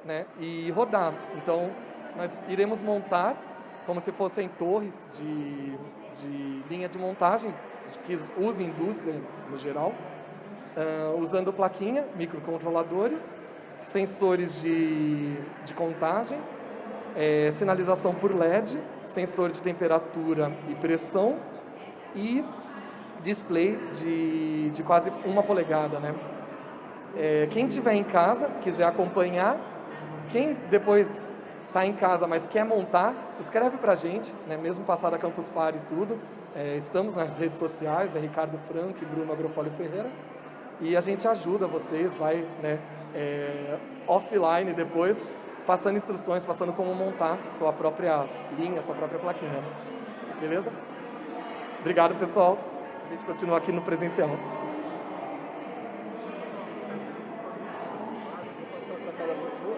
né, e rodar. Então, nós iremos montar como se fossem torres de linha de montagem, que usa indústria no geral, usando plaquinha, microcontroladores, sensores de contagem, sinalização por LED, sensor de temperatura e pressão e display de quase 1 polegada, né? Quem tiver em casa, quiser acompanhar, quem depois está em casa, mas quer montar, escreve para a gente, né? Mesmo passar da Campus Party e tudo. Estamos nas redes sociais, Ricardo Franco e Bruno Agrofólio Ferreira, e a gente ajuda vocês, vai, né, offline depois, passando instruções, passando como montar sua própria linha, sua própria plaquinha. Beleza? Obrigado, pessoal. A gente continua aqui no presencial.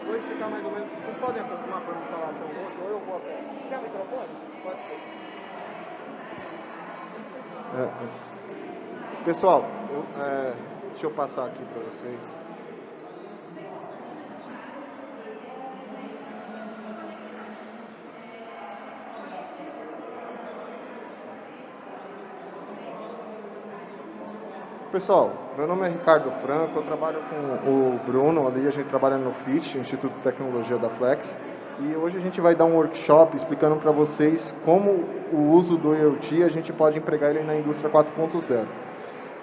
Vou explicar mais ou menos. Vocês podem aproximar para não falar tão longe, ou eu vou até. Quer o microfone? Pode ser. Pessoal, deixa eu passar aqui para vocês. Pessoal, meu nome é Ricardo Franco, eu trabalho com o Bruno ali, a gente trabalha no FIT, Instituto de Tecnologia da Flex, e hoje a gente vai dar um workshop explicando para vocês como o uso do IoT a gente pode empregar ele na indústria 4.0.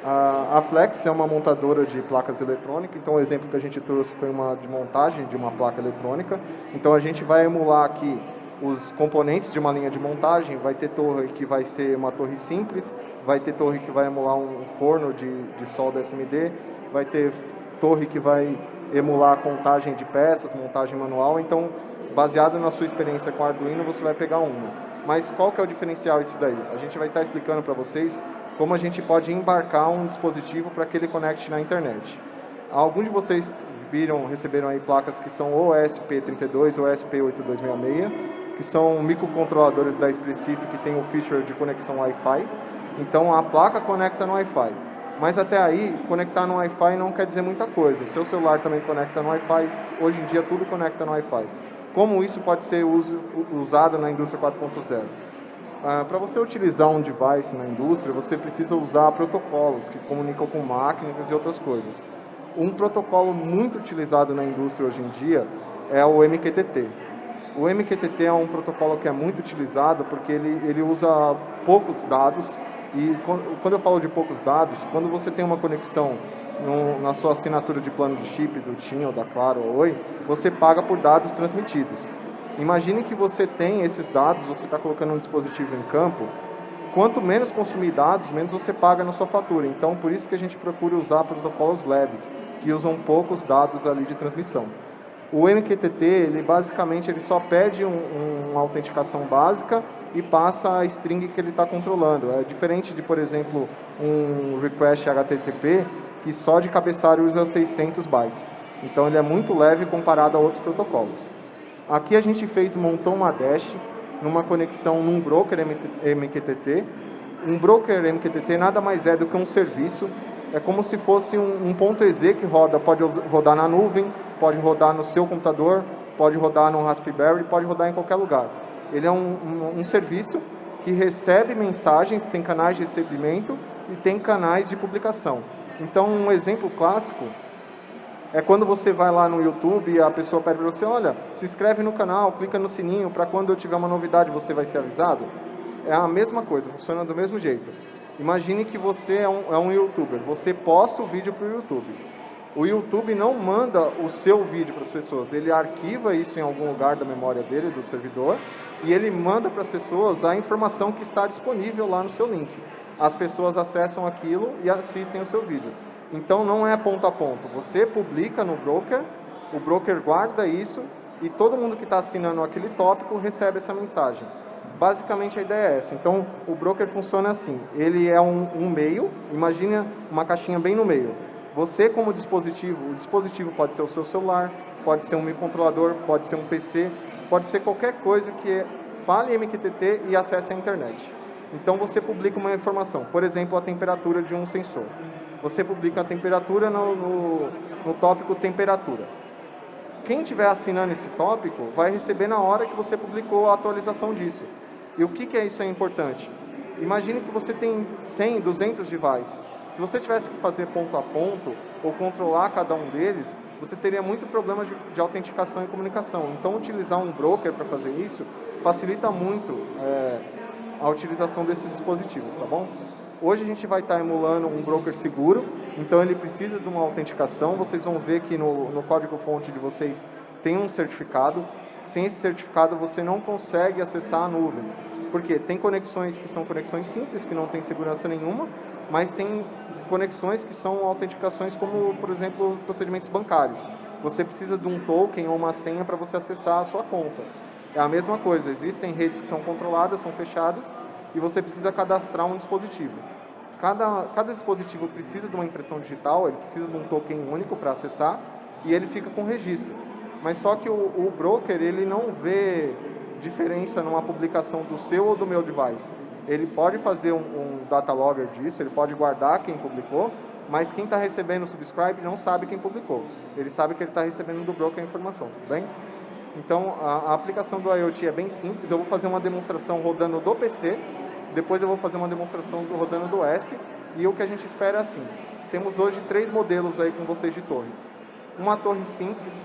A Flex é uma montadora de placas eletrônicas, então o exemplo que a gente trouxe foi uma de montagem de uma placa eletrônica, então a gente vai emular aqui os componentes de uma linha de montagem. Vai ter torre que vai ser uma torre simples, vai ter torre que vai emular um forno de solda SMD, vai ter torre que vai emular a contagem de peças, montagem manual. Então, baseado na sua experiência com Arduino, você vai pegar uma. Mas qual que é o diferencial isso daí? A gente vai estar explicando para vocês como a gente pode embarcar um dispositivo para que ele conecte na internet. Alguns de vocês receberam aí placas que são ou ESP32 ou ESP8266, que são microcontroladores da Expressif que tem o feature de conexão Wi-Fi. Então a placa conecta no Wi-Fi. Mas até aí, conectar no Wi-Fi não quer dizer muita coisa. O seu celular também conecta no Wi-Fi. Hoje em dia tudo conecta no Wi-Fi. Como isso pode ser usado na indústria 4.0? Para você utilizar um device na indústria, você precisa usar protocolos que comunicam com máquinas e outras coisas. Um protocolo muito utilizado na indústria hoje em dia é o MQTT. O MQTT é um protocolo que é muito utilizado porque ele usa poucos dados, e quando eu falo de poucos dados, quando você tem uma conexão na sua assinatura de plano de chip do TIM ou da Claro ou Oi, você paga por dados transmitidos. Imagine que você tem esses dados, você está colocando um dispositivo em campo, quanto menos consumir dados, menos você paga na sua fatura. Então, por isso que a gente procura usar protocolos leves, que usam poucos dados ali de transmissão. O MQTT, ele basicamente só pede uma autenticação básica e passa a string que ele está controlando. É diferente de, por exemplo, um request HTTP, que só de cabeçalho usa 600 bytes. Então, ele é muito leve comparado a outros protocolos. Aqui a gente montou uma dash numa conexão num broker MQTT. Um broker MQTT nada mais é do que um serviço. É como se fosse um ponto .exe que pode rodar na nuvem, pode rodar no seu computador, pode rodar no Raspberry, pode rodar em qualquer lugar. Ele é um serviço que recebe mensagens, tem canais de recebimento e tem canais de publicação. Então, um exemplo clássico é quando você vai lá no YouTube e a pessoa pede para você, olha, se inscreve no canal, clica no sininho, para quando eu tiver uma novidade você vai ser avisado. É a mesma coisa, funciona do mesmo jeito. Imagine que você é um YouTuber, você posta o vídeo para o YouTube. O YouTube não manda o seu vídeo para as pessoas, ele arquiva isso em algum lugar da memória dele, do servidor, e ele manda para as pessoas a informação que está disponível lá no seu link. As pessoas acessam aquilo e assistem o seu vídeo. Então não é ponto a ponto, você publica no broker, o broker guarda isso e todo mundo que está assinando aquele tópico recebe essa mensagem. Basicamente a ideia é essa. Então o broker funciona assim, ele é um meio, imagina uma caixinha bem no meio. Você como dispositivo, o dispositivo pode ser o seu celular, pode ser um microcontrolador, pode ser um PC, pode ser qualquer coisa que fale MQTT e acesse a internet. Então você publica uma informação, por exemplo, a temperatura de um sensor. Você publica a temperatura no tópico temperatura. quem estiver assinando esse tópico vai receber na hora que você publicou a atualização disso. E o que é isso é importante? Imagine que você tem 100, 200 devices. Se você tivesse que fazer ponto a ponto ou controlar cada um deles, você teria muito problema de autenticação e comunicação. Então, utilizar um broker para fazer isso facilita muito a utilização desses dispositivos, tá bom? Hoje a gente vai estar emulando um broker seguro, então ele precisa de uma autenticação. Vocês vão ver que no código-fonte de vocês tem um certificado. Sem esse certificado você não consegue acessar a nuvem. Porque tem conexões que são conexões simples, que não tem segurança nenhuma, mas tem conexões que são autenticações como, por exemplo, procedimentos bancários. Você precisa de um token ou uma senha para você acessar a sua conta. É a mesma coisa, existem redes que são controladas, são fechadas, e você precisa cadastrar um dispositivo. Cada dispositivo precisa de uma impressão digital, ele precisa de um token único para acessar, e ele fica com registro. Mas só que o broker, ele não vê diferença numa publicação do seu ou do meu device. Ele pode fazer um data logger disso, ele pode guardar quem publicou, mas quem está recebendo o subscribe não sabe quem publicou. Ele sabe que ele está recebendo do broker a informação, tudo bem? Então, a aplicação do IoT é bem simples. Eu vou fazer uma demonstração rodando do PC, depois eu vou fazer uma demonstração rodando do ESP, e o que a gente espera é assim. Temos hoje 3 modelos aí com vocês de torres. Uma torre simples,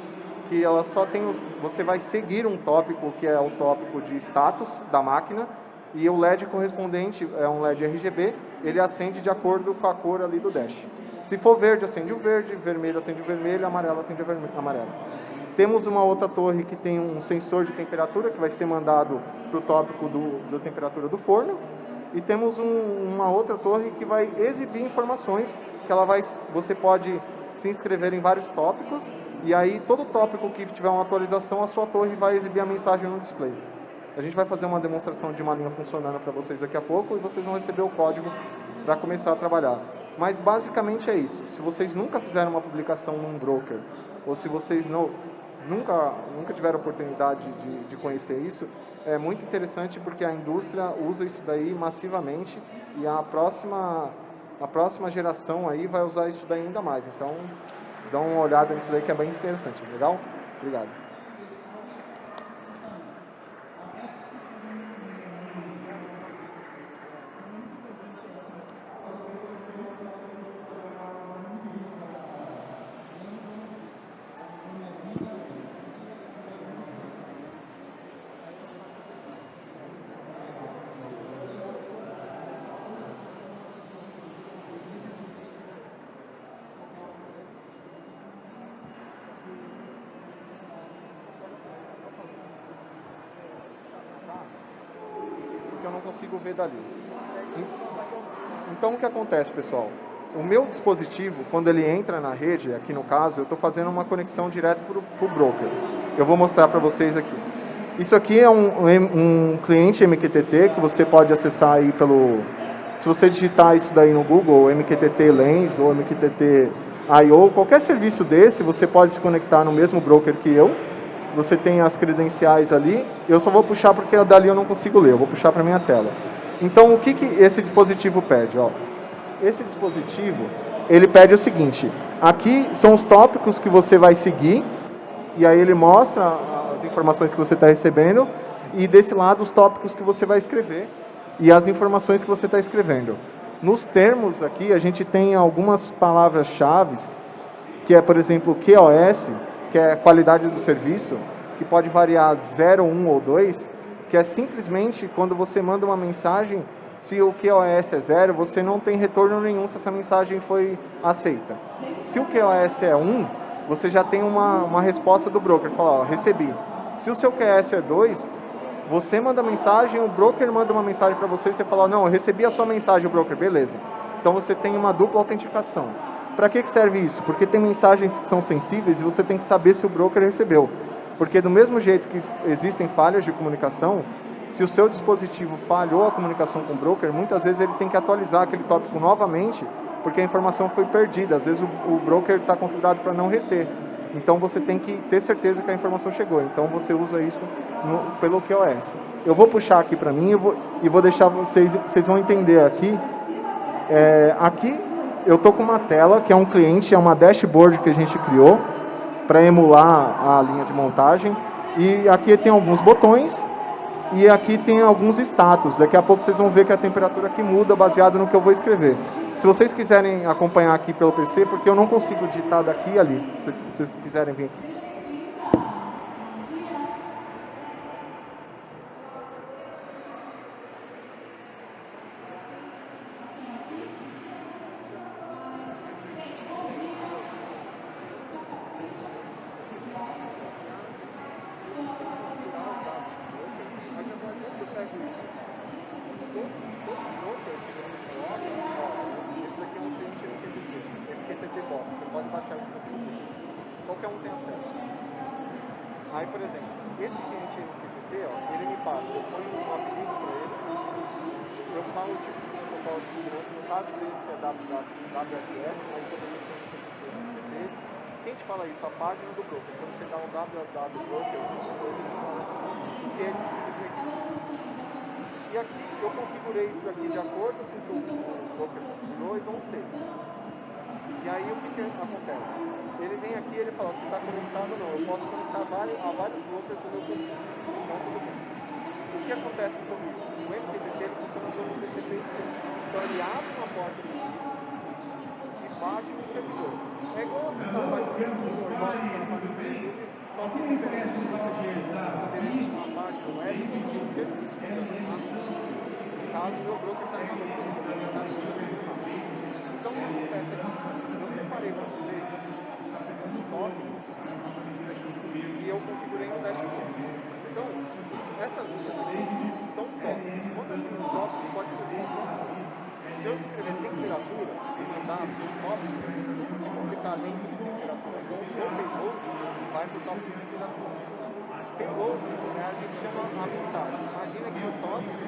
que ela só tem você vai seguir um tópico, que é o tópico de status da máquina, e o LED correspondente é um LED RGB, ele acende de acordo com a cor ali do dash. Se for verde, acende o verde, vermelho acende o vermelho, amarelo acende o amarelo. Temos uma outra torre que tem um sensor de temperatura, que vai ser mandado para o tópico da temperatura do forno, e temos uma outra torre que vai exibir informações, que você pode se inscrever em vários tópicos, e aí todo tópico que tiver uma atualização, a sua torre vai exibir a mensagem no display. A gente vai fazer uma demonstração de uma linha funcionando para vocês daqui a pouco, e vocês vão receber o código para começar a trabalhar. Mas basicamente é isso. Se vocês nunca fizeram uma publicação num broker, ou se vocês nunca tiveram oportunidade de conhecer isso, é muito interessante porque a indústria usa isso daí massivamente, e a próxima geração aí vai usar isso daí ainda mais. Então, dá uma olhada nisso daí que é bem interessante. Legal? Obrigado. Que eu não consigo ver dali. Então, o que acontece, pessoal? O meu dispositivo, quando ele entra na rede, aqui no caso, eu estou fazendo uma conexão direto para o broker. Eu vou mostrar para vocês aqui. Isso aqui é um cliente MQTT que você pode acessar aí se você digitar isso daí no Google, MQTT Lens ou MQTT I/O, qualquer serviço desse, você pode se conectar no mesmo broker que eu. Você tem as credenciais ali, eu só vou puxar porque dali eu não consigo ler, eu vou puxar para a minha tela. Então, o que esse dispositivo pede? Ó, esse dispositivo, ele pede o seguinte, aqui são os tópicos que você vai seguir, e aí ele mostra as informações que você está recebendo, e desse lado os tópicos que você vai escrever, e as informações que você está escrevendo. Nos termos aqui, a gente tem algumas palavras-chave, que é, por exemplo, QoS, que é a qualidade do serviço, que pode variar 0, 1 ou 2, que é simplesmente quando você manda uma mensagem, se o QoS é 0, você não tem retorno nenhum se essa mensagem foi aceita. Se o QoS é 1, você já tem uma resposta do broker, fala, ó, recebi. Se o seu QoS é 2, você manda mensagem, o broker manda uma mensagem para você e você fala, não, eu recebi a sua mensagem, o broker, beleza. Então você tem uma dupla autenticação. Para que serve isso? Porque tem mensagens que são sensíveis e você tem que saber se o broker recebeu. Porque do mesmo jeito que existem falhas de comunicação, se o seu dispositivo falhou a comunicação com o broker, muitas vezes ele tem que atualizar aquele tópico novamente, porque a informação foi perdida. Às vezes o broker está configurado para não reter. Então você tem que ter certeza que a informação chegou. Então você usa isso pelo QoS. Eu vou puxar aqui para mim e vou deixar vocês vão entender aqui. Aqui eu estou com uma tela que é um cliente, é uma dashboard que a gente criou para emular a linha de montagem. E aqui tem alguns botões e aqui tem alguns status. Daqui a pouco vocês vão ver que a temperatura aqui muda baseado no que eu vou escrever. Se vocês quiserem acompanhar aqui pelo PC, porque eu não consigo digitar daqui e ali, se vocês quiserem vir aqui. Qualquer um tem acesso. Aí, por exemplo, esse cliente MQTT, ele me passa, eu ponho um apelido para ele, eu falo o tipo de protocolo de segurança, no caso dele ser WSS, mas poderia ser MQTT. Quem te fala isso? A página do broker. Quando você dá um www.broker, ele fala o que ele precisa de requisito. E aqui eu configurei isso aqui de acordo com o que o broker configurou e não sei. E aí o que acontece? Ele vem aqui e ele fala, se está conectado ou não. Eu posso conectar a vários brokers no meu PC. Então tudo bem. O que acontece sobre isso? O MQTT ele funciona sobre o TCP inteiro. Então ele abre uma porta aqui e bate no servidor. É igual a pessoa faz no servidor, igual a pessoa faz no YouTube, só que diferente do TCP, uma página web e um serviço. No caso, o meu broker está aqui. Então o que acontece aqui? Eu separei para vocês os tópicos e eu configurei no dashboard. Então, essas listas aqui são tópicos. Quando eu tenho um tópico, pode ser um tópico. Se eu escrever temperatura e mandar um tópico, tudo que publicar dentro de temperatura, então o payload vai para o tópico de temperatura. Payload, a gente chama a mensagem. Imagina que o tópico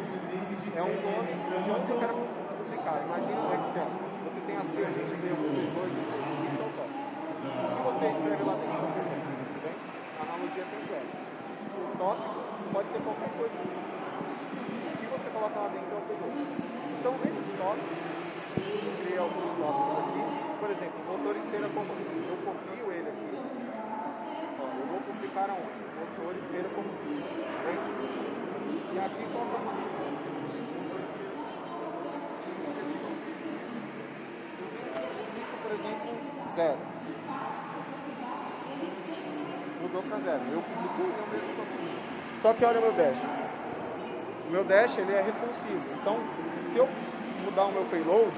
é um nome de onde eu quero publicar. Imagina o Excel. Você tem a sua gente de um, dois, isso é o tópico. O que você escreve lá dentro? Tudo bem? A analogia sempre é essa. O tópico pode ser qualquer coisa. O que você coloca lá dentro é o payload. Então, nesses tópicos, eu criei alguns tópicos aqui. Por exemplo, motor esteira comando. Eu copio ele aqui. Ó, eu vou publicar aonde? Motor esteira comando. Bem? E aqui qual que é o motor esteira? Por exemplo, 0. Mudou para 0. Eu publico e eu mesmo consegui. Só que olha o meu dash. O meu dash ele é responsivo. Então, se eu mudar o meu payload,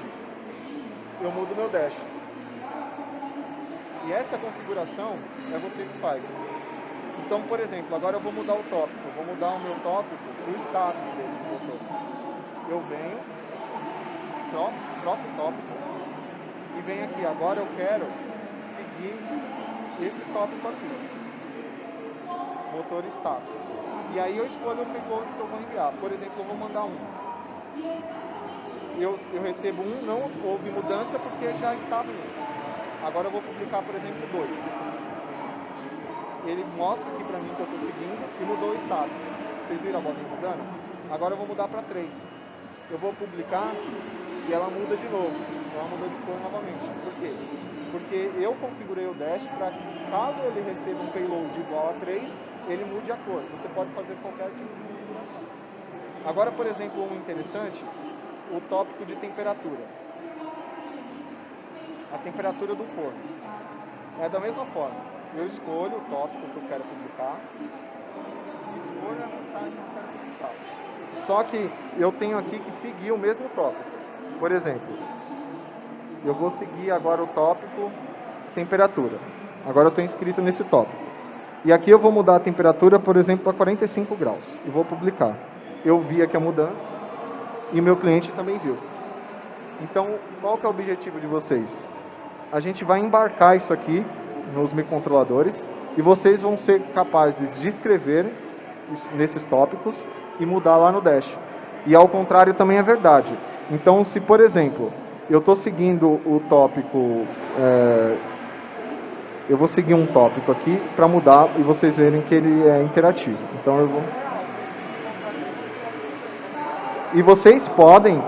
eu mudo o meu dash. E essa configuração é você que faz. Então, por exemplo, agora eu vou mudar o tópico. Eu vou mudar o meu tópico, o status dele do motor. Eu venho, troco o tópico. E vem aqui, agora eu quero seguir esse tópico aqui, motor status. E aí eu escolho o payload que eu vou enviar. Por exemplo, eu vou mandar um. Eu recebo um, não houve mudança porque já estava um. Agora eu vou publicar, por exemplo, 2. Ele mostra aqui pra mim que eu estou seguindo e mudou o status. Vocês viram a bolinha mudando? Agora eu vou mudar para 3. Eu vou publicar e ela muda de novo. Ela muda de cor novamente. Por quê? Porque eu configurei o dash para caso ele receba um payload igual a 3, ele mude a cor. Você pode fazer qualquer tipo de configuração. Agora, por exemplo, um interessante, o tópico de temperatura. A temperatura do forno. É da mesma forma. Eu escolho o tópico que eu quero publicar e escolho a mensagem que eu quero publicar. Só que eu tenho aqui que seguir o mesmo tópico. Por exemplo, eu vou seguir agora o tópico temperatura. Agora eu estou inscrito nesse tópico. E aqui eu vou mudar a temperatura, por exemplo, para 45 graus. E vou publicar. Eu vi aqui a mudança e meu cliente também viu. Então, qual que é o objetivo de vocês? A gente vai embarcar isso aqui nos microcontroladores e vocês vão ser capazes de escrever nesses tópicos e mudar lá no dash. E ao contrário também é verdade. Então, se por exemplo, eu estou seguindo o tópico, eu vou seguir um tópico aqui para mudar e vocês verem que ele é interativo. Então eu vou... E vocês podem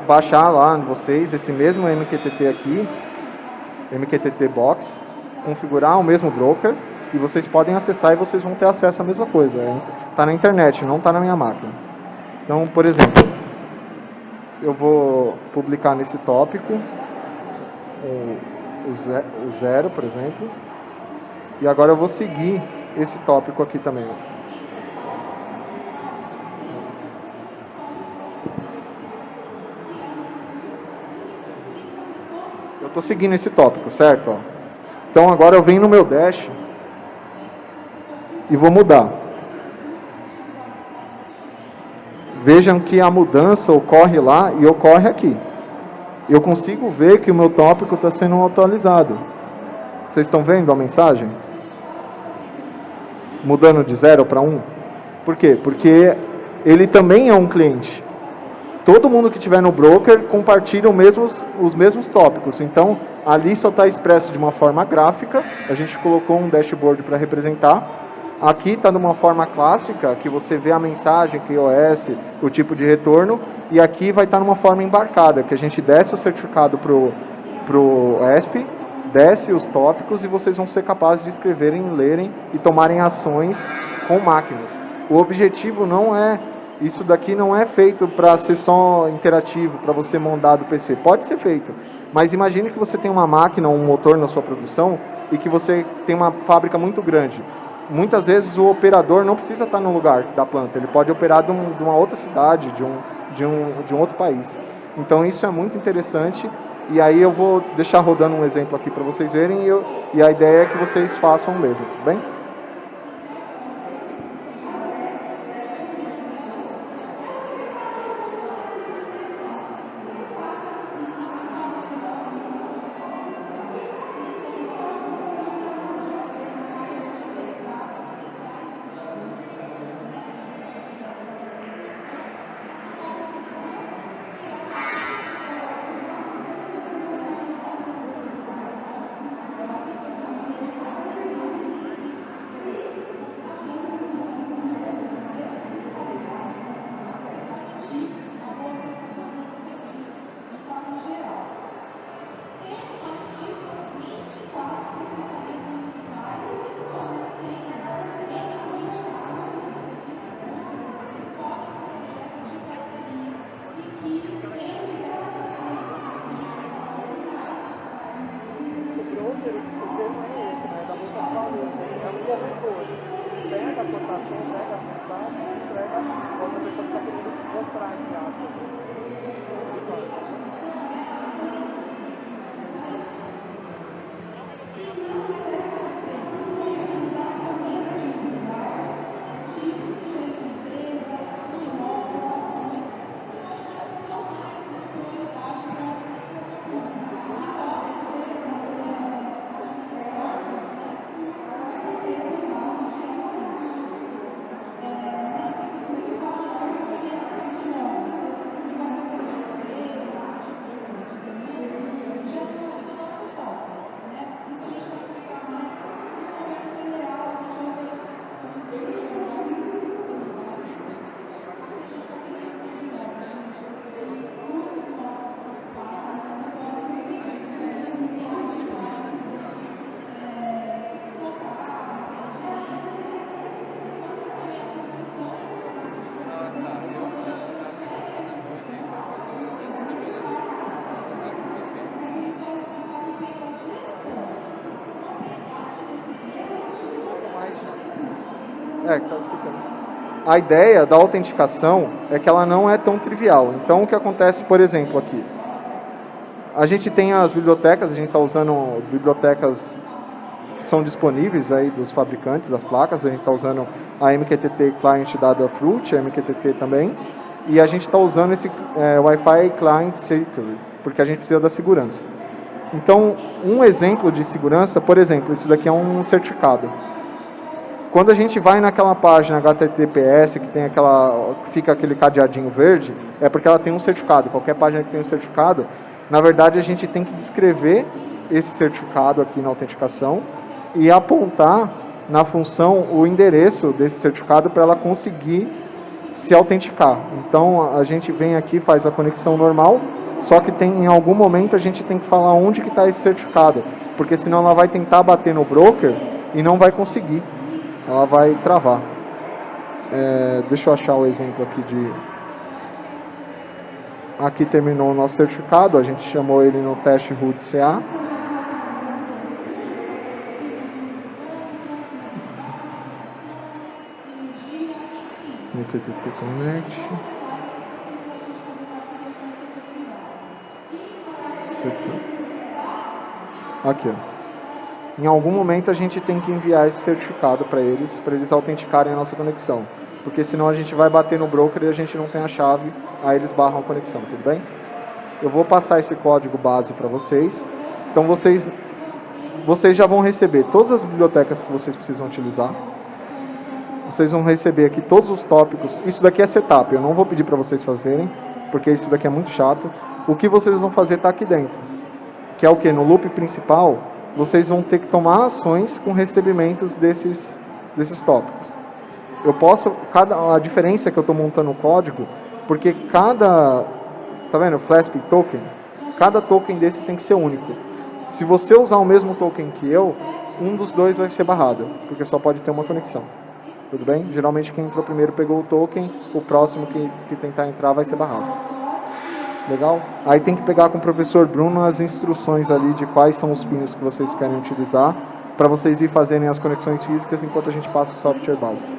baixar lá de vocês esse mesmo MQTT aqui, MQTT Box, configurar o mesmo broker e vocês podem acessar e vocês vão ter acesso à mesma coisa. Está na internet, não está na minha máquina. Então, por exemplo, eu vou publicar nesse tópico o 0, por exemplo, e agora eu vou seguir esse tópico aqui também. Eu estou seguindo esse tópico, certo? Então agora eu venho no meu dash e vou mudar. Vejam que a mudança ocorre lá e ocorre aqui. Eu consigo ver que o meu tópico está sendo atualizado. Vocês estão vendo a mensagem? Mudando de 0 para 1. Por quê? Porque ele também é um cliente. Todo mundo que estiver no broker compartilha os mesmos tópicos. Então, ali só está expresso de uma forma gráfica. A gente colocou um dashboard para representar. Aqui está de uma forma clássica, que você vê a mensagem, QoS, o tipo de retorno. E aqui vai estar numa forma embarcada, que a gente desce o certificado para o ESP, desce os tópicos e vocês vão ser capazes de escreverem, lerem e tomarem ações com máquinas. O objetivo não é... Isso daqui não é feito para ser só interativo, para você mandar do PC. Pode ser feito, mas imagine que você tem uma máquina, um motor na sua produção e que você tem uma fábrica muito grande. Muitas vezes o operador não precisa estar no lugar da planta, ele pode operar de uma outra cidade, de um outro país. Então isso é muito interessante e aí eu vou deixar rodando um exemplo aqui para vocês verem e a ideia é que vocês façam o mesmo, tudo bem? Que estava explicando. A ideia da autenticação é que ela não é tão trivial. Então, o que acontece, por exemplo, aqui. A gente tem as bibliotecas, a gente está usando bibliotecas que são disponíveis aí dos fabricantes das placas. A gente está usando a MQTT Client da Adafruit, a MQTT também. E a gente está usando esse Wi-Fi Client Security, porque a gente precisa da segurança. Então, um exemplo de segurança, por exemplo, isso daqui é um certificado. Quando a gente vai naquela página HTTPS que tem fica aquele cadeadinho verde, é porque ela tem um certificado. Qualquer página que tem um certificado, na verdade a gente tem que descrever esse certificado aqui na autenticação e apontar na função o endereço desse certificado para ela conseguir se autenticar. Então a gente vem aqui, faz a conexão normal, só que em algum momento a gente tem que falar onde que está esse certificado. porque senão ela vai tentar bater no broker e não vai conseguir, ela vai travar. Deixa eu achar o exemplo aqui de... Aqui terminou o nosso certificado, a gente chamou ele no teste root CA. MQTT Connect. Aqui, ó. Em algum momento a gente tem que enviar esse certificado para eles autenticarem a nossa conexão. Porque senão a gente vai bater no broker e a gente não tem a chave, aí eles barram a conexão, tudo bem? Eu vou passar esse código base para vocês. Então vocês já vão receber todas as bibliotecas que vocês precisam utilizar. Vocês vão receber aqui todos os tópicos. Isso daqui é setup, eu não vou pedir para vocês fazerem, porque isso daqui é muito chato. O que vocês vão fazer está aqui dentro. Que é o que? No loop principal, vocês vão ter que tomar ações com recebimentos desses tópicos. A diferença é que eu estou montando o código, porque tá vendo, Flasp token, cada token desse tem que ser único. Se você usar o mesmo token que eu, um dos dois vai ser barrado, porque só pode ter uma conexão. Tudo bem? Geralmente quem entrou primeiro pegou o token, o próximo que tentar entrar vai ser barrado. Legal? Aí tem que pegar com o professor Bruno as instruções ali de quais são os pinos que vocês querem utilizar, para vocês ir fazerem as conexões físicas enquanto a gente passa o software básico.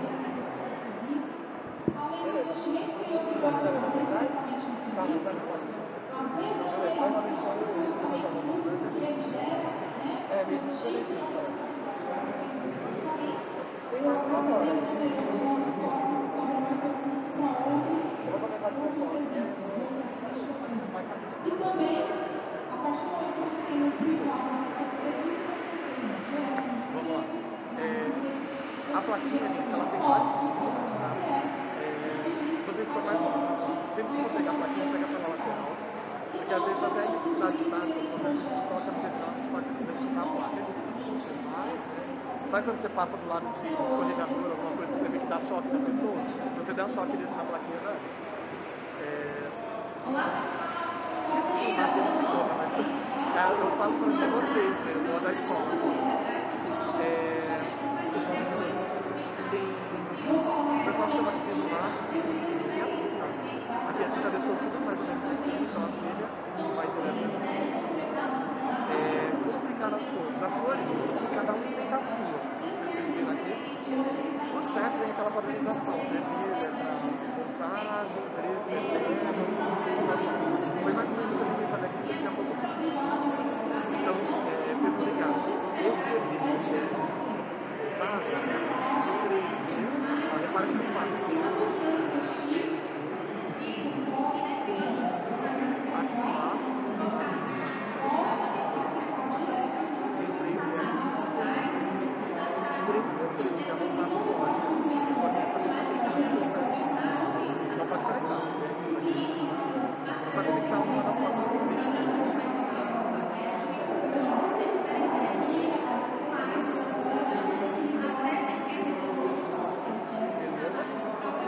A plaquinha, gente, ela tem vários níveis, tá? Vocês são mais bons. Sempre que eu pegar a plaquinha, pega pela lateral. Porque às vezes até em eletricidade estática, quando a gente toca no terminal, a gente pode identificar a placa, é difícil você mais, né? Sabe quando você passa do lado de escorregador, alguma coisa, você vê que dá choque na pessoa? Se você der um choque desse na plaquinha, já eu falo de vocês mesmo, ou da escola. O pessoal chama aqui de macho, aqui a gente já deixou tudo mais ou menos assim, então a filha vai diretamente. Como ficaram as cores? As cores, cada um tem a sua. Vocês viram aqui? O certo tem aquela padronização, vermelha para montagem, preto, foi mais ou menos o que eu tentei fazer aqui, porque tinha pouco tempo. Então, vocês vão ligar. Esse vermelho aqui é montagem, repara que tem mais. Aqui embaixo, tem 3 vetores, é a montagem lógica. Pode essa mesma tensão, não pode conectar. Só conectar uma das formas seguintes.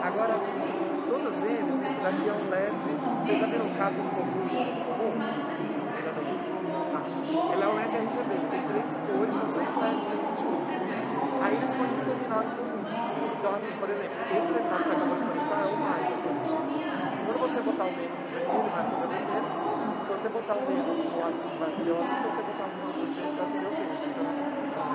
Agora, todos eles, esse daqui é um LED. Vocês já viram o cabo comum? Ainda não? Ele é um LED RGB, ele tem 3 cores, são 3 LEDs dentro de um. Aí eles põem um terminal em comum. Então, assim, por exemplo, esse terminal que você acabou de conectar é o mais, é o positivo. Quando você botar o menos no vermelho, vai acender o vermelho. Se você botar o menos no azul, vai acender o azul. Se você botar o no azul, vai acender o verde. Então, assim funciona. Então,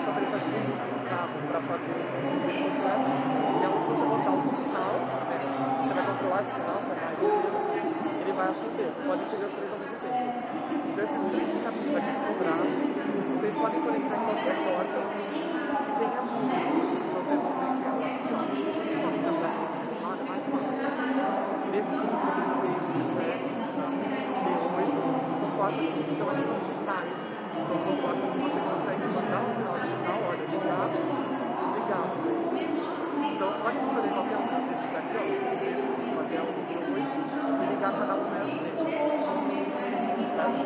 só precisa de um cabo para fazer o circuito completo. E onde você botar o sinal, né? Você vai controlar esse sinal, se é mais ou menos, ele vai acender. Pode acender os 3 ao mesmo tempo. Então esses 3 cabinhos aqui sobrados, vocês podem conectar em qualquer porta que tenha muito. Então vocês vão ver que ela aqui, ó, principalmente as daqui desse lado, é mais fácil. B5, B6, B7, B8, são portas que a gente chama de digitais. Então são portas que você consegue mandar um sinal digital, olha, ligar, desligar. Então, pode escolher qualquer um desses daqui, ó, B5 até o B8, e ligar cada um dentro dele. Sabe?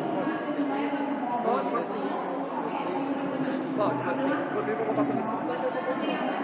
Pode, mas sim. Pode, mas sim. Enquanto isso, eu vou passando instruções e eu vou comprando.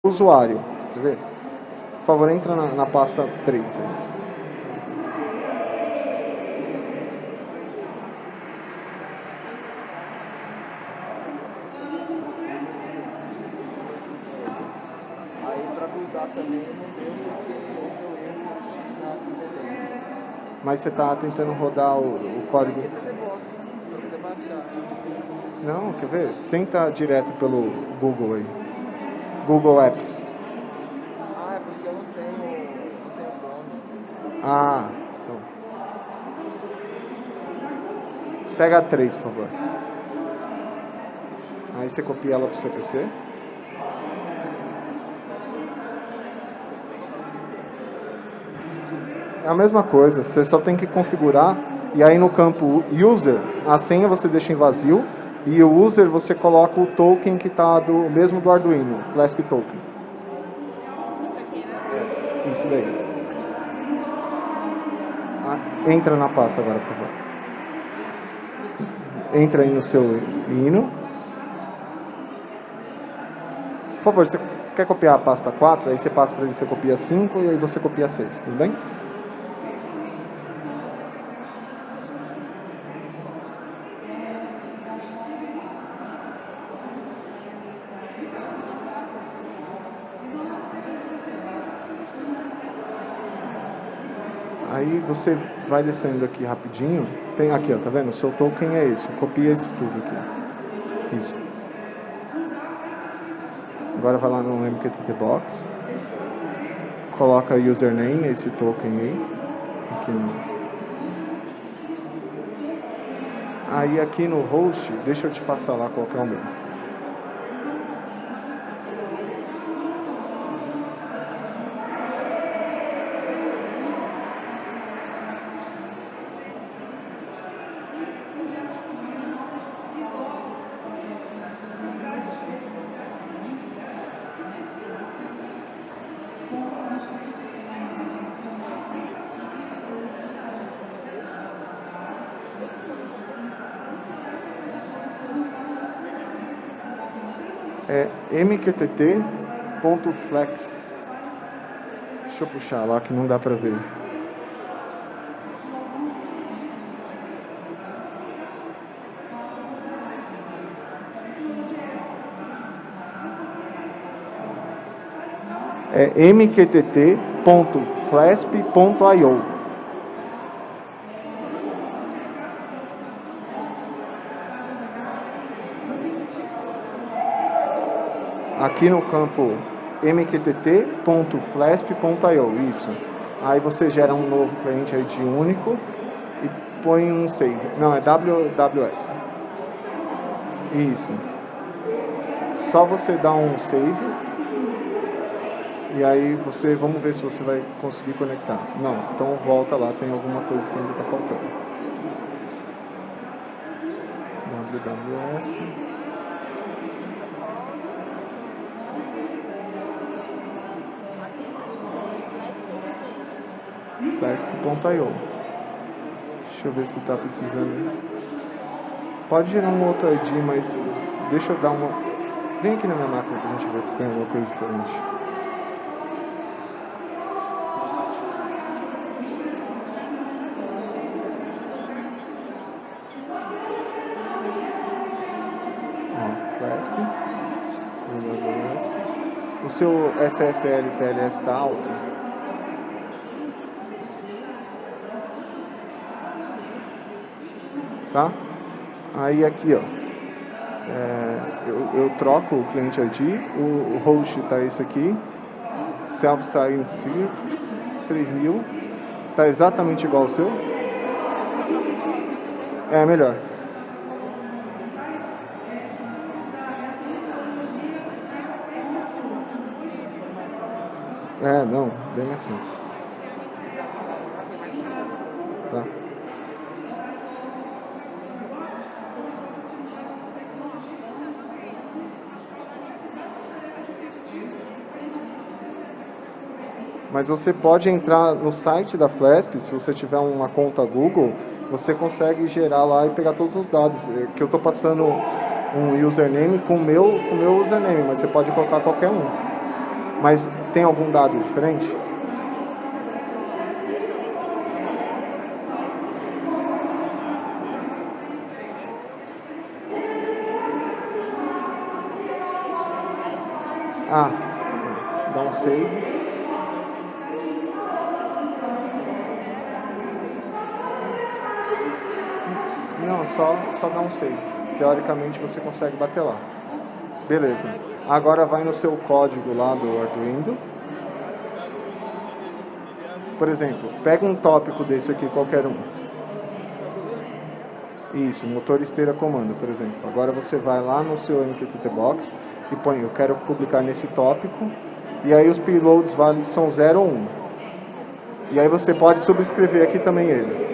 usuário. Quer ver? Por favor, entra na pasta 3 aí. Aí para buildar também não deu porque eu erro nas tendências. Mas você está tentando rodar o código. DevOps, para poder baixar. Não, quer ver? Tenta direto pelo Google aí. Google Apps. Ah, é porque eu não tenho Chrome. Ah, então. Pega a 3, por favor. Aí você copia ela para o seu PC. É a mesma coisa, você só tem que configurar. E aí no campo User, a senha você deixa em vazio. E o User você coloca o token que está mesmo do Arduino, Flasp Token. Isso daí. Entra na pasta agora, por favor. Entra aí no seu hino. Por favor, você quer copiar a pasta 4? Aí você passa para ele, você copia 5 e aí você copia 6, tudo bem? Aí você vai descendo aqui rapidinho. Tem aqui, ó, tá vendo? O seu token é esse. Copia esse tudo aqui. Isso. Agora vai lá no MQTT Box. Coloca username, esse token aí. Aqui no... Aí aqui no host, deixa eu te passar lá qual que é o meu. É mqtt.flex. Deixa eu puxar lá que não dá pra ver. É mqtt.flasp.io. Aqui no campo mqtt.flasp.io, isso. Aí você gera um novo cliente ID único e põe um save. Não, é WWS. Isso. Só você dá um save e aí você, vamos ver se você vai conseguir conectar. Não, então volta lá, tem alguma coisa que ainda está faltando. WWS. Flasp.io. Deixa eu ver se está precisando. Pode gerar um outro ID, mas deixa eu dar uma... Vem aqui na minha máquina para a gente ver se tem alguma coisa diferente. Flasp. O seu SSL TLS está alto? Tá? Aí aqui, ó, eu troco o cliente ID, o host tá esse aqui, self-sign 3000, tá exatamente igual ao seu? É melhor. É, não, bem mais fácil. Tá. Mas você pode entrar no site da Flasp, se você tiver uma conta Google, você consegue gerar lá e pegar todos os dados. Que eu estou passando um username com o meu username, mas você pode colocar qualquer um. Mas tem algum dado diferente? Ah, dá um save. Não, só dá um save. Teoricamente você consegue bater lá. Beleza. Agora vai no seu código lá do Arduino. Por exemplo, pega um tópico desse aqui, qualquer um. Isso, motor esteira comando, por exemplo. Agora você vai lá no seu MQTT Box e põe, eu quero publicar nesse tópico. E aí os payloads válidos são 0 ou 1. E aí você pode subscrever aqui também ele.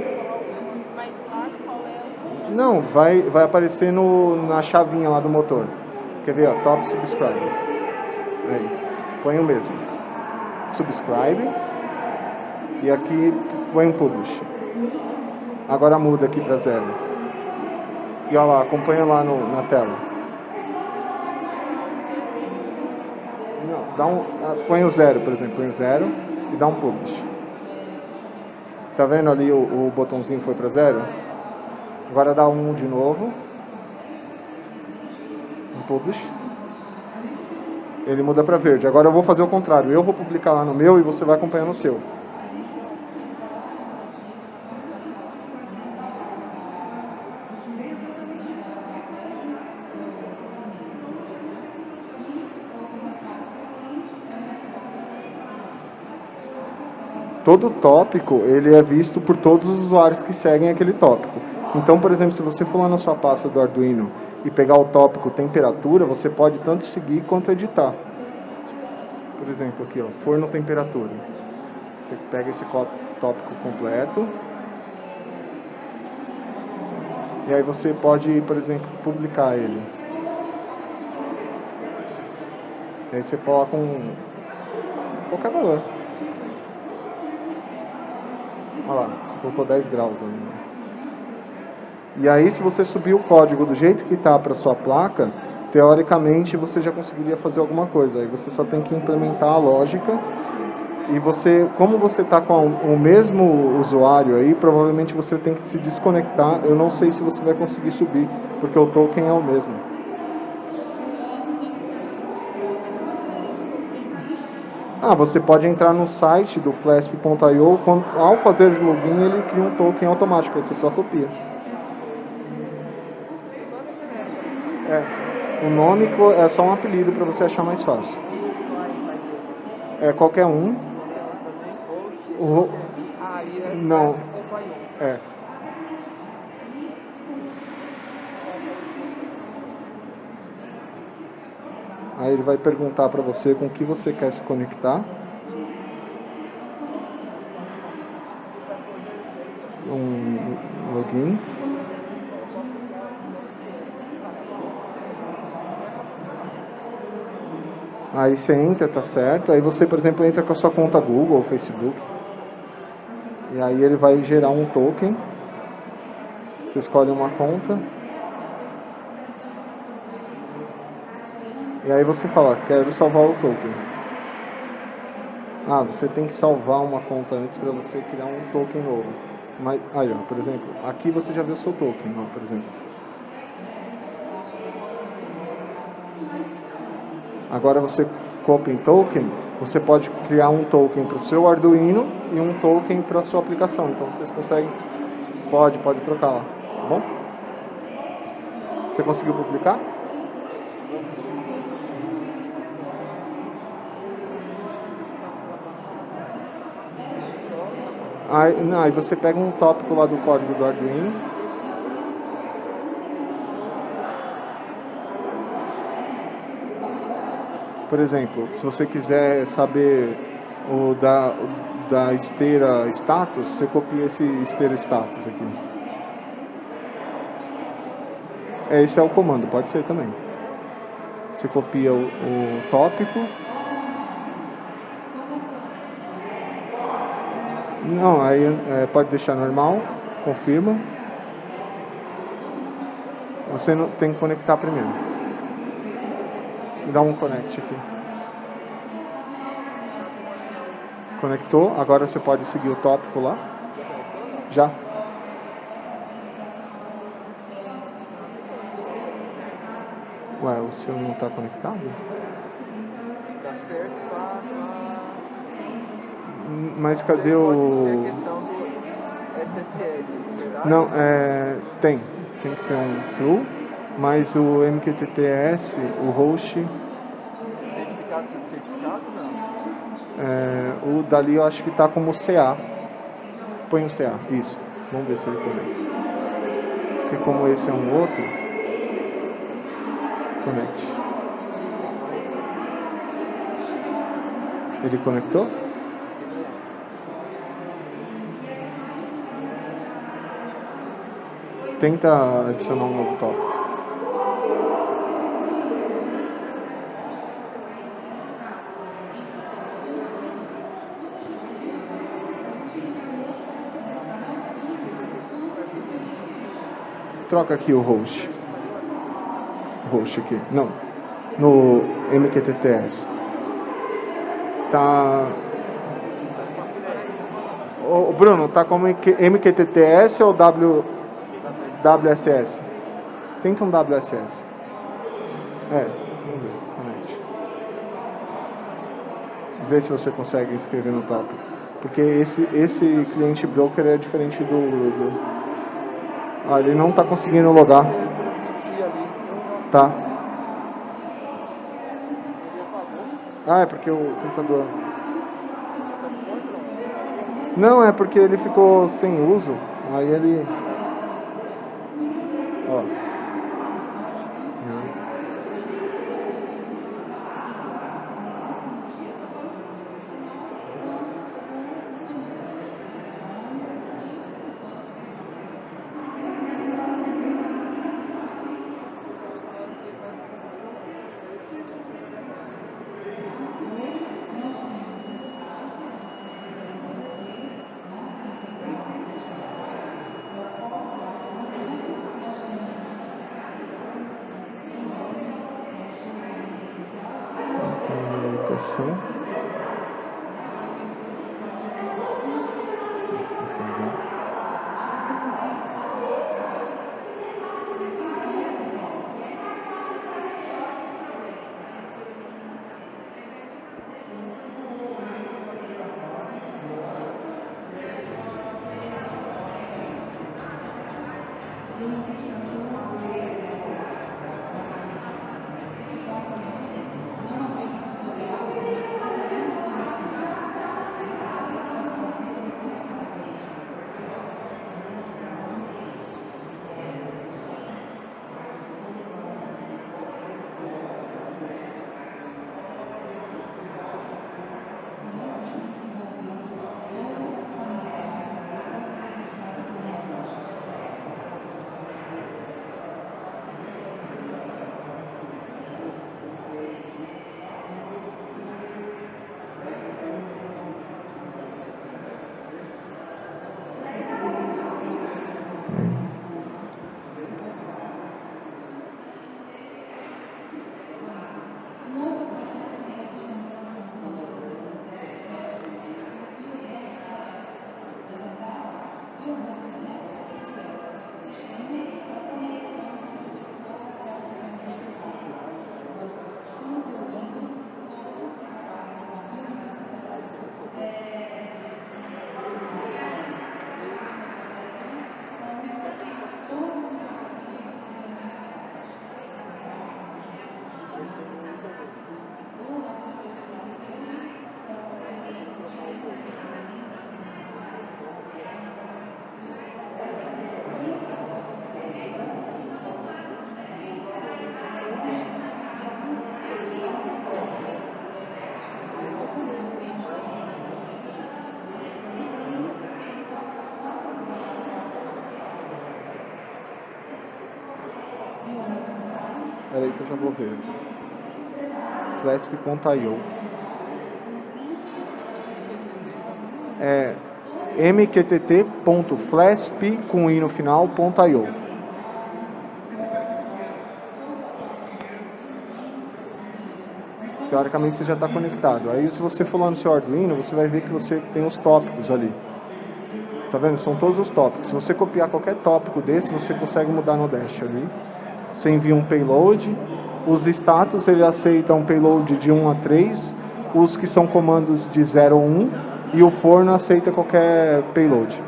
Não, vai aparecer na chavinha lá do motor. Quer ver, ó, top subscribe. Aí, põe o mesmo. Subscribe. E aqui põe um publish. Agora muda aqui para 0. E olha lá, acompanha lá na tela. Não, põe o 0, por exemplo. Põe o 0 e dá um publish. Tá vendo ali o botãozinho foi para 0? Agora dá 1 de novo. Um publish. Ele muda para verde. Agora eu vou fazer o contrário. Eu vou publicar lá no meu e você vai acompanhar no seu. Todo tópico, ele é visto por todos os usuários que seguem aquele tópico. Então, por exemplo, se você for lá na sua pasta do Arduino e pegar o tópico temperatura, você pode tanto seguir quanto editar. Por exemplo, aqui, ó, forno temperatura. Você pega esse tópico completo. E aí você pode, por exemplo, publicar ele. E aí você coloca qualquer valor. Olha lá, você colocou 10 graus ali. E aí, se você subir o código do jeito que está para sua placa, teoricamente você já conseguiria fazer alguma coisa. Aí você só tem que implementar a lógica. E você, como você está com o mesmo usuário aí, provavelmente você tem que se desconectar. Eu não sei se você vai conseguir subir, porque o token é o mesmo. Você pode entrar no site do flasp.io, ao fazer o login ele cria um token automático, você só copia. O nome é só um apelido para você achar mais fácil. É qualquer um. Não. Aí ele vai perguntar para você com que você quer se conectar. Um login. Aí você entra, tá certo. Aí você, por exemplo, entra com a sua conta Google ou Facebook. E aí ele vai gerar um token. Você escolhe uma conta. E aí você fala, quero salvar o token. Você tem que salvar uma conta antes para você criar um token novo. Mas, aí ó, por exemplo, aqui você já viu o seu token, ó, por exemplo. Agora você copia em token, você pode criar um token para o seu Arduino e um token para a sua aplicação. Então vocês conseguem, pode trocar lá, tá bom? Você conseguiu publicar? Aí você pega um tópico lá do código do Arduino. Por exemplo, se você quiser saber da esteira status, você copia esse esteira status aqui. Esse é o comando, pode ser também. Você copia o tópico. Não, aí pode deixar normal, confirma. Você não tem que conectar primeiro. Dá um connect aqui. Conectou, agora você pode seguir o tópico lá. Já. Ué, o seu não está conectado? Tá certo Mas cadê pode ser a o... questão do SSL, verdade? Não, tem que ser um true, mas o MQTTS, o host, Certificado não. o dali eu acho que está como CA. Põe o CA, isso. Vamos ver se ele conecta. Porque como esse é um outro, conecte. Ele conectou? Tenta adicionar um novo tópico. Troca aqui o host. O host aqui. Não. No MQTTS. Tá... Ô, Bruno, tá como MQTTS ou WSS? Tenta um WSS. Vamos ver. Conecte. Vê se você consegue escrever no tópico. Porque esse cliente broker é diferente do... ele não está conseguindo logar. Tá. É porque o computador... Não, é porque ele ficou sem uso. Aí ele... Ó. Comunicação. Espera aí que eu já vou ver aqui. Flasp.io é mqtt.flasp com i no final.io. teoricamente você já está conectado. Aí se você for lá no seu Arduino, você vai ver que você tem os tópicos ali. Tá vendo? São todos os tópicos. Se você copiar qualquer tópico desse, você consegue mudar no Dash ali. Você envia um payload. Os status, ele aceita um payload de 1 a 3. Os que são comandos de 0 a 1. E o forno aceita qualquer payload.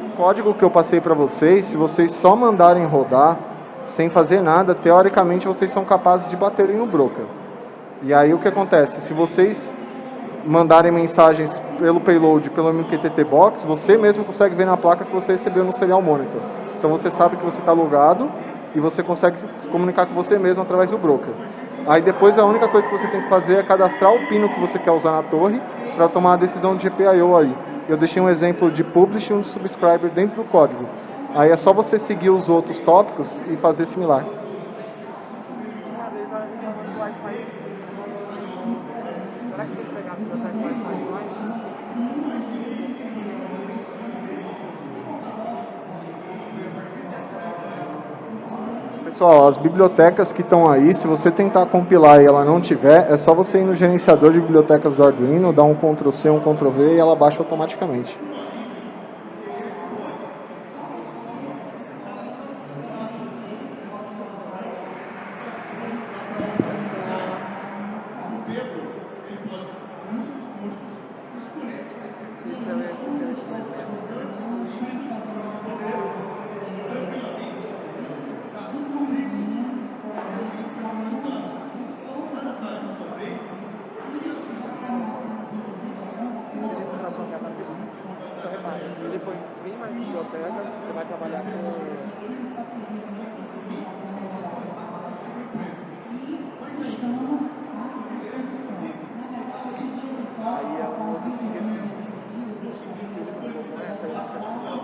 O código que eu passei para vocês, se vocês só mandarem rodar, sem fazer nada, teoricamente vocês são capazes de baterem no broker. E aí o que acontece? Se vocês mandarem mensagens pelo payload, pelo MQTT Box, você mesmo consegue ver na placa que você recebeu no Serial Monitor. Então você sabe que você está logado e você consegue se comunicar com você mesmo através do broker. Aí depois a única coisa que você tem que fazer é cadastrar o pino que você quer usar na torre para tomar a decisão de GPIO aí. Eu deixei um exemplo de publish e um de subscriber dentro do código. Aí é só você seguir os outros tópicos e fazer similar. Pessoal, as bibliotecas que estão aí, se você tentar compilar e ela não tiver, é só você ir no gerenciador de bibliotecas do Arduino, dar um Ctrl+C, um Ctrl+V e ela baixa automaticamente. Ele põe bem mais biblioteca, você vai trabalhar com... Aí é um outro fingerprint. Se ele não for com essa, a gente adiciona.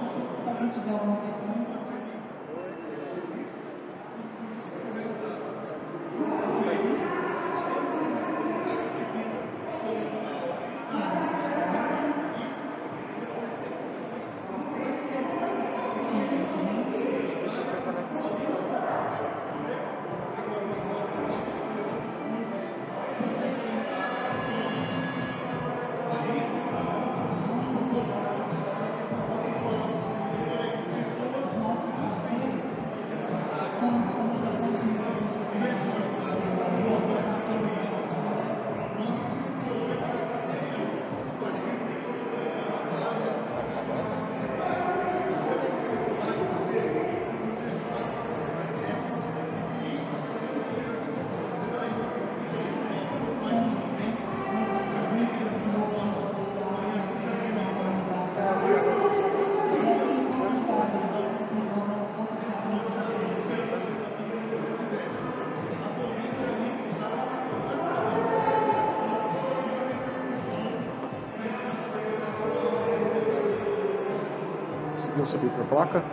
Conseguiu subir para a placa?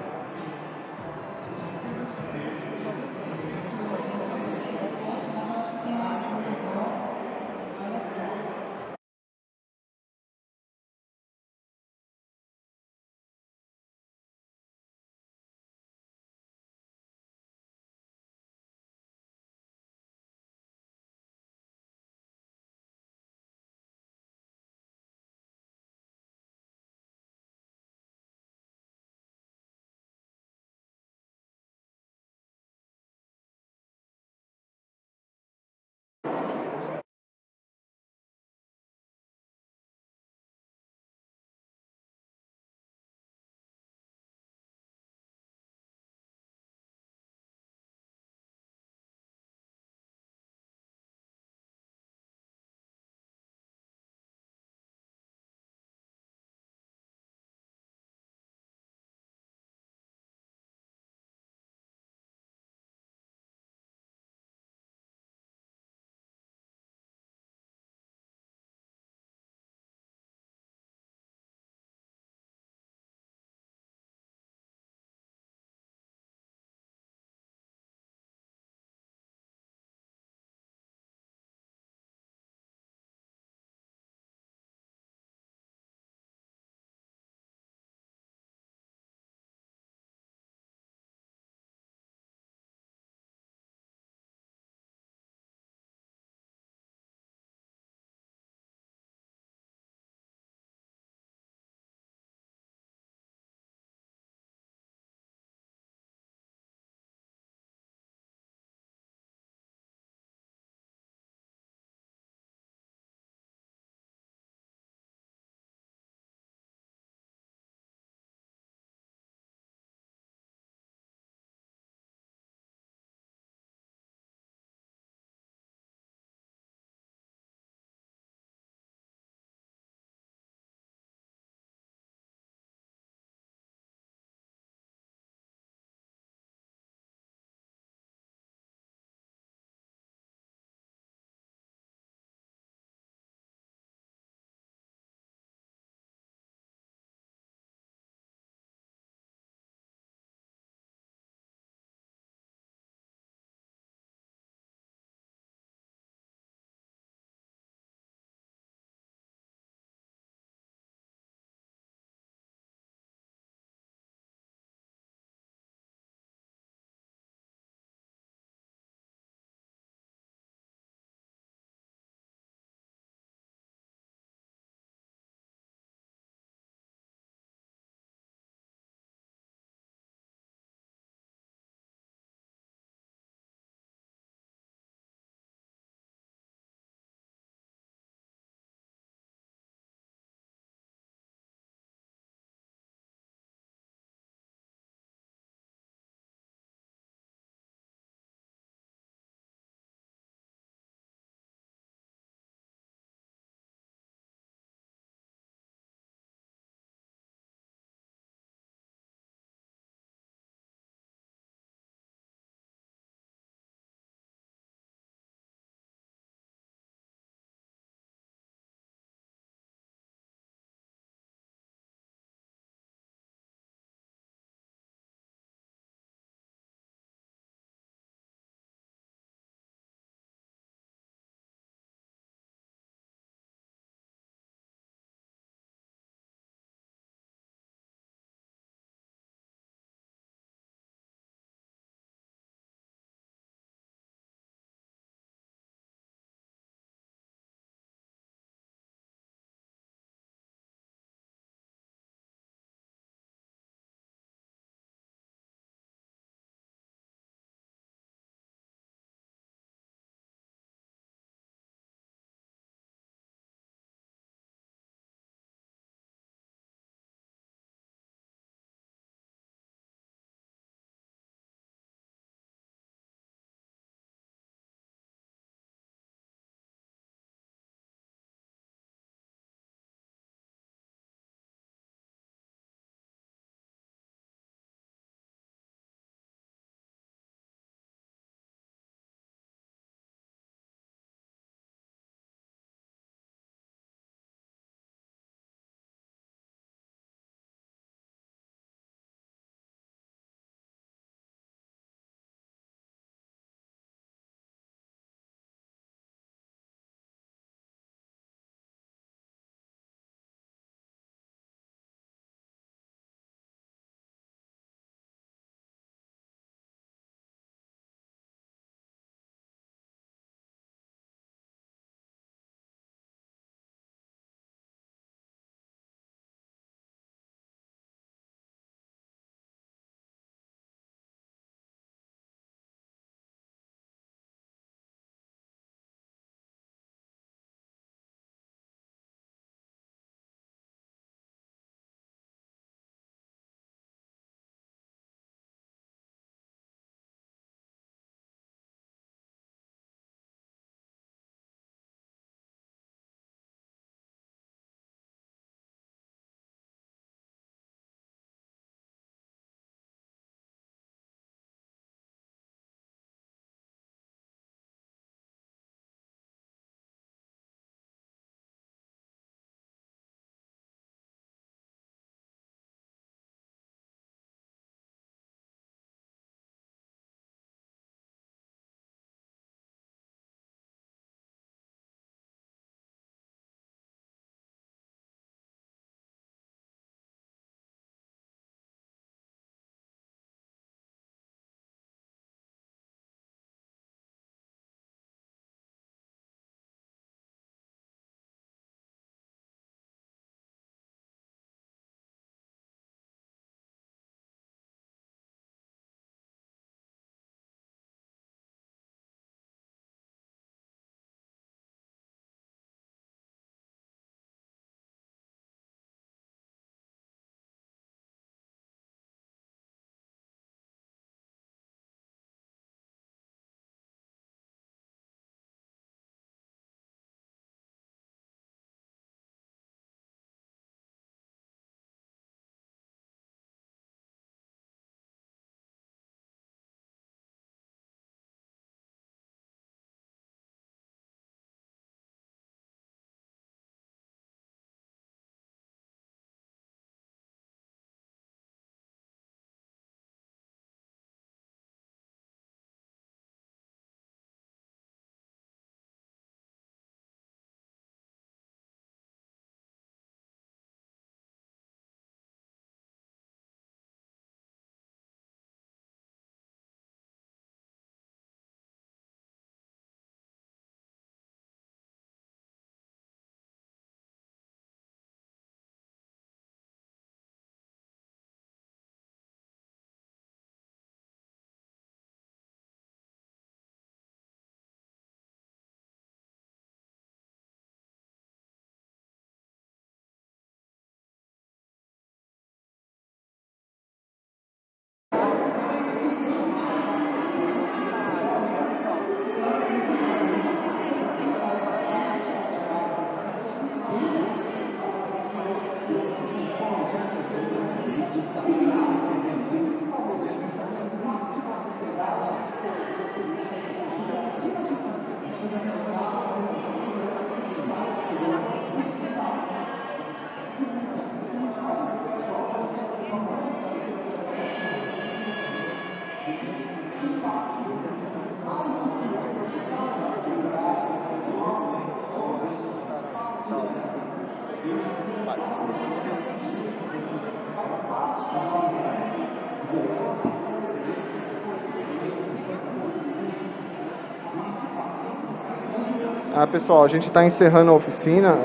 Pessoal, a gente está encerrando a oficina.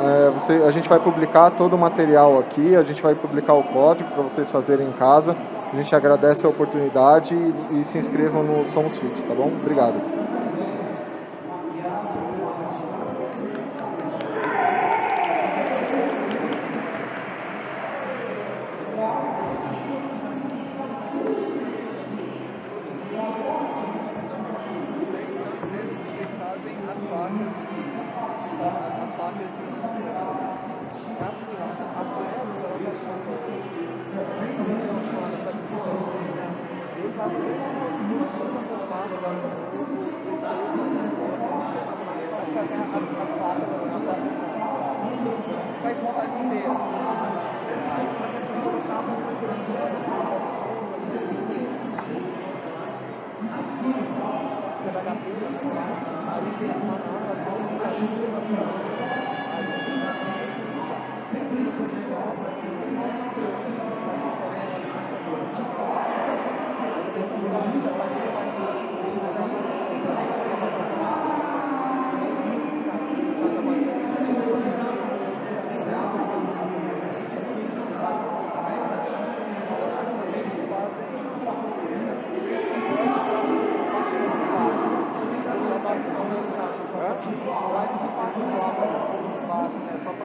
A gente vai publicar todo o material aqui, a gente vai publicar o código para vocês fazerem em casa. A gente agradece a oportunidade e se inscrevam no Somos Fit, tá bom? Obrigado. Você vai